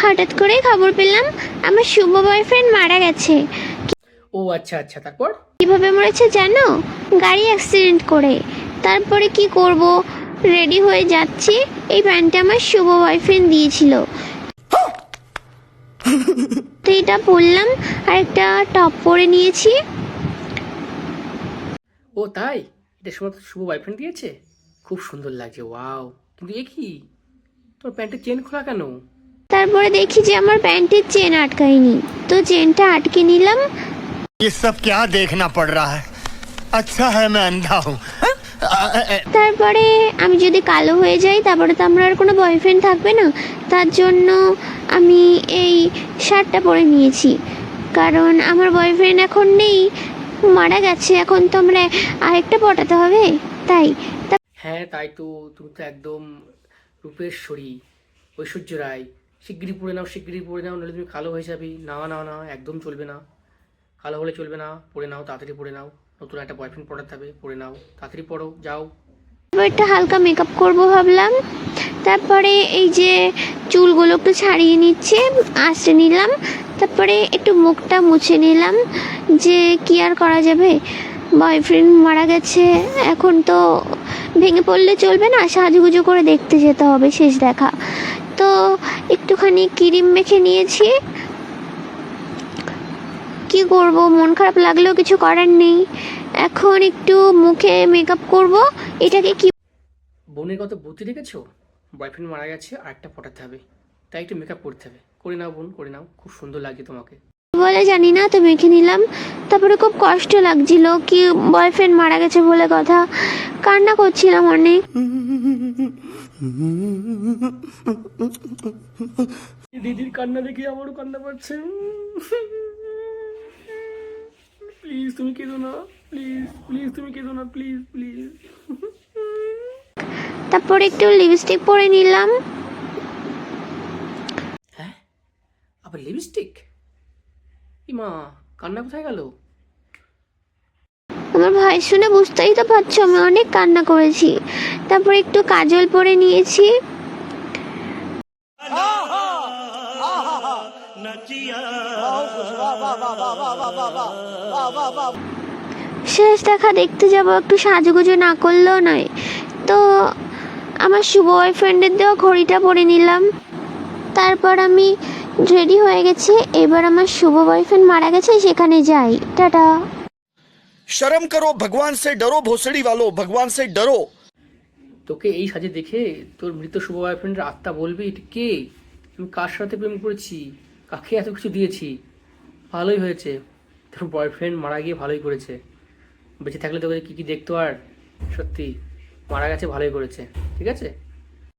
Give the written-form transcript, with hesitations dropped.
হঠাৎ করে খবর পেলাম আমার শুভ বয়ফ্রেন্ড মারা গেছে। ও আচ্ছা আচ্ছা, তারপর? কিভাবে মরেছে জানো? গাড়ি অ্যাক্সিডেন্ট করে। তারপরে কি করব, রেডি হয়ে যাচ্ছি, এই প্যান্টটা আমার শুভ বয়ফ্রেন্ড দিয়েছিল, তো এটা পরলাম আর একটা টপ পরে নিয়েছি। ও তাই? এটা শুভ শুভ বয়ফ্রেন্ড দিয়েছে? খুব সুন্দর লাগছে, ওয়াও। কিন্তু এ কি, তোর প্যান্টের চেন খোলা কেন? তারপরে দেখি যে আমার প্যান্টের চেন আটকায়নি, তো চেনটা আটকে নিলাম। ये सब क्या देखना पड़ रहा है? अच्छा है मैं अंधा हूँ। তারপরে আমি যদি কালো হয়ে যাই তারপরে তো আমার আর কোনো বয়ফ্রেন্ড থাকবে না, তার জন্য আমি এই শার্টটা পরে নিয়েছি, কারণ আমার বয়ফ্রেন্ড এখন নেই, মারা গেছে, এখন তো আমরা আরেকটা পটাতে হবে, তাই। হ্যাঁ তাই তো, তুমি তো একদম রূপেশ্বরী, ঐশ্বর্য রায়। শিগগিরই পড়ে নাও, শিগগিরই পড়ে নাও, নাহলে তুমি কালো হয়ে যাবে। না না না, একদম চলবে না, কালো হলে চলবে না। পড়ে নাও, তাড়াতাড়ি পড়ে নাও, নতুন একটা বয়ফ্রেন্ড পটাতে হবে, পড়ে নাও, তাড়াতাড়ি পড়ো, যাও। তারপর একটা হালকা মেকআপ করব ভাবলাম। তারপরে এই যে চুলগুলো একটু ছাড়িয়ে নিচ্ছে, আঁচড়ে নিলাম। তারপরে একটু মুখটা মুছে নিলাম, যে কি আর করা যাবে, বয়ফ্রেন্ড মারা গেছে, এখন তো ভেঙে পড়লে চলবে না, সাজুগুজু করে দেখতে যেতে হবে, শেষ দেখা। তো একটুখানি ক্রিম মেখে নিয়েছি। কি করব, মন খারাপ লাগলেও কিছু করার নেই, এখন একটু মুখে মেকআপ করব। এটাকে কি বোনের কত বুদ্ধি রেখেছো, বয়ফ্রেন্ড মারা গেছে আর একটা পটাতে হবে, তাই একটু মেকআপ করতে হবে। করে নাও বোন, করে নাও, খুব সুন্দর লাগছে তোমাকে। বলে জানি না, তো মেখে নিলাম। তারপরে খুব কষ্ট লাগছিল, কি বয়ফ্রেন্ড মারা গেছে বলে কথা, কান্না করছিলাম অনেক। দিদির কান্না দেখে আমারও কান্না পাচ্ছে। প্লিজ তুমি কেঁদো না, প্লিজ প্লিজ তুমি কেঁদো না, প্লিজ প্লিজ। তারপরে একটু লিপস্টিক পরে নিলাম। হ্যাঁ, আবার লিপস্টিক? মা, কান্না কোথায় গেল? আমার ভাই শুনে বুঝতেই তো পারছো আমি অনেক কান্না করেছি। তারপরে একটু কাজল পরে নিয়েছি। শেষ দেখা দেখতে যাব, একটু সাজুগুজু না করলেও নয়। তো আমার শুভ বয়ফ্রেন্ডের দেওয়া ঘড়িটা পরে নিলাম। তারপর আমি রেডি হয়ে গেছি, এবার আমার শুভ বয়ফ্রেন্ড মারা গেছে, সেখানে যাই। টাটা। शर्म करो, भगवान से डरो, भोसड़ी वालों, भगवान से डरो। তোকে এই সাজে দেখে তোর মৃত শুভ বয়ফ্রেন্ডের আত্মা বলবে এটা কে, আমি কার সাথে প্রেম করেছি, কাকে এত কিছু দিয়েছি। ভালোই হয়েছে, তোর বয়ফ্রেন্ড মারা গিয়ে ভালোই করেছে। বেঁচে থাকলে তোকে কি কি দেখতো আর। সত্যি মারা গেছে, ভালোই করেছে। ঠিক আছে।